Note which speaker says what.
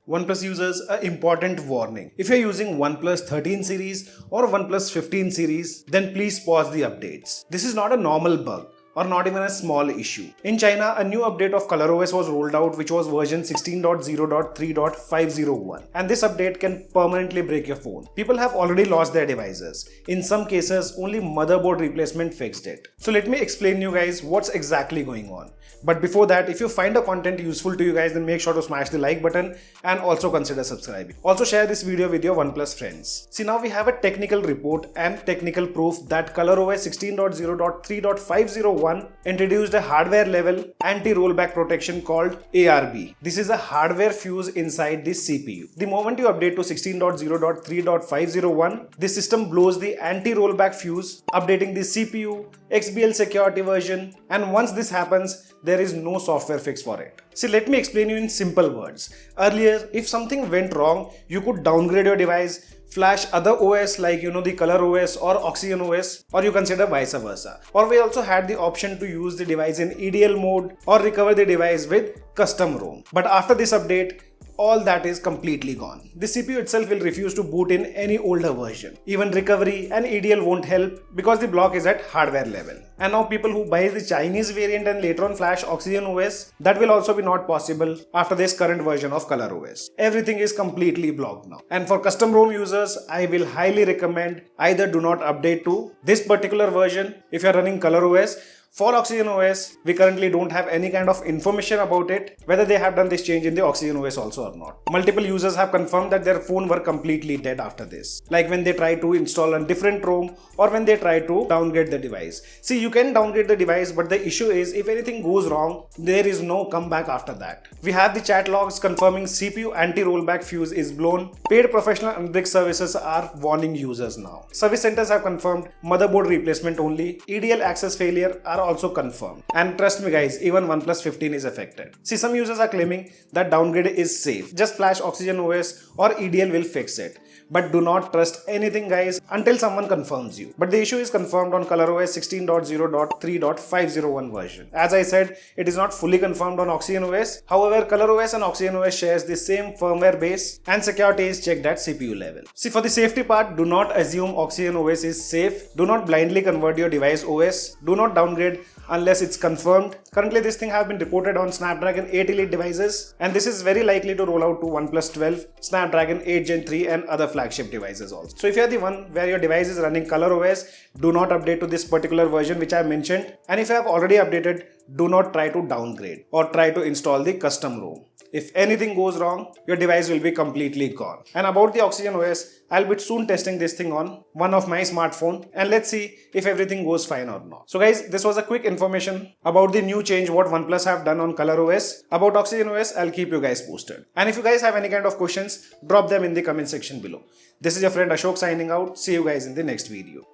Speaker 1: OnePlus users, an important warning. If you're using OnePlus 13 series or OnePlus 15 series, then please pause the updates. This is not a normal bug or not even a small issue. In China, a new update of ColorOS was rolled out, which was version 16.0.3.501, and this update can permanently break your phone. People have already lost their devices. In some cases, only motherboard replacement fixed it. So let me explain you guys what's exactly going on. But before that, if you find the content useful to you guys, then make sure to smash the like button and also consider subscribing. Also share this video with your OnePlus friends. See, now we have a technical report and technical proof that ColorOS 16.0.3.501 introduced a hardware level anti-rollback protection called ARB. This is a hardware fuse inside the CPU. The moment you update to 16.0.3.501, the system blows the anti-rollback fuse, updating the CPU, XBL security version, and once this happens, there is no software fix for it. See, let me explain you in simple words. Earlier, if something went wrong, you could downgrade your device, flash other OS like the ColorOS or OxygenOS, or you consider vice versa. Or we also had the option to use the device in EDL mode or recover the device with custom ROM. But after this update, all that is completely gone. The CPU itself will refuse to boot in any older version. Even recovery and EDL won't help because the block is at hardware level. And now people who buy the Chinese variant and later on flash OxygenOS, that will also be not possible after this current version of ColorOS. Everything is completely blocked now. And for custom ROM users, I will highly recommend either do not update to this particular version if you are running ColorOS. For OxygenOS, we currently don't have any kind of information about it, whether they have done this change in the OxygenOS also or not. Multiple users have confirmed that their phone were completely dead after this. Like when they try to install a different ROM or when they try to downgrade the device. See, you can downgrade the device, but the issue is if anything goes wrong, there is no comeback after that. We have the chat logs confirming CPU anti-rollback fuse is blown. Paid professional analytics services are warning users now. Service centers have confirmed motherboard replacement only. EDL access failure are also confirmed. And trust me guys, even OnePlus 15 is affected. See, some users are claiming that downgrade is safe. Just flash OxygenOS or EDL will fix it. But do not trust anything guys until someone confirms you. But the issue is confirmed on ColorOS 16.0.3.501 version. As I said, it is not fully confirmed on OxygenOS. However, ColorOS and OxygenOS shares the same firmware base and security is checked at CPU level. See, for the safety part, do not assume OxygenOS is safe. Do not blindly convert your device OS. Do not downgrade unless it's confirmed. Currently, this thing have been reported on Snapdragon 8 Elite devices, and this is very likely to roll out to OnePlus 12, Snapdragon 8 Gen 3 and other flagship devices also. So if you're the one where your device is running ColorOS, do not update to this particular version which I mentioned, and if you have already updated, do not try to downgrade or try to install the custom ROM. If anything goes wrong, your device will be completely gone. And about the OxygenOS, I'll be soon testing this thing on one of my smartphone and let's see if everything goes fine or not. So guys, this was a quick information about the new change what OnePlus have done on ColorOS. About OxygenOS, I'll keep you guys posted. And if you guys have any kind of questions, drop them in the comment section below. This is your friend Ashok signing out. See you guys in the next video.